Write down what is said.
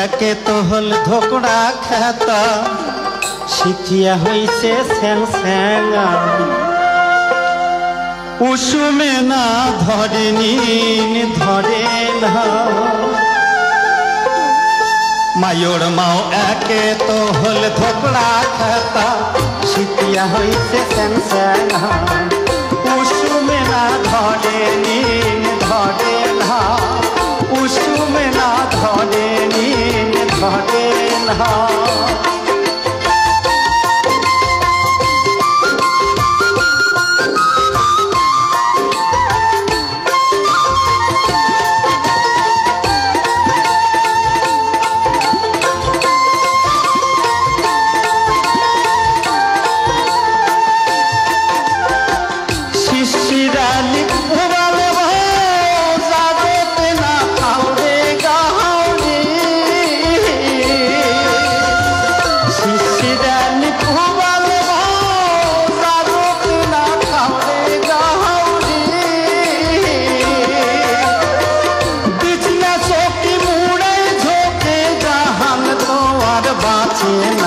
একে তো হল ধোকড়া খেতা শিখিয়া হইছে স্যাং স্যাঙা উষুমে না ধরে নিন ধরে না মায়োর মাও একে তো হল ধোকড়া খেতা শিখিয়া হইছে স্যাং স্যাঙা উষুমে না ধরে নিন ধরে না উষুমে না ধরে নিন ধরে না বাঁচে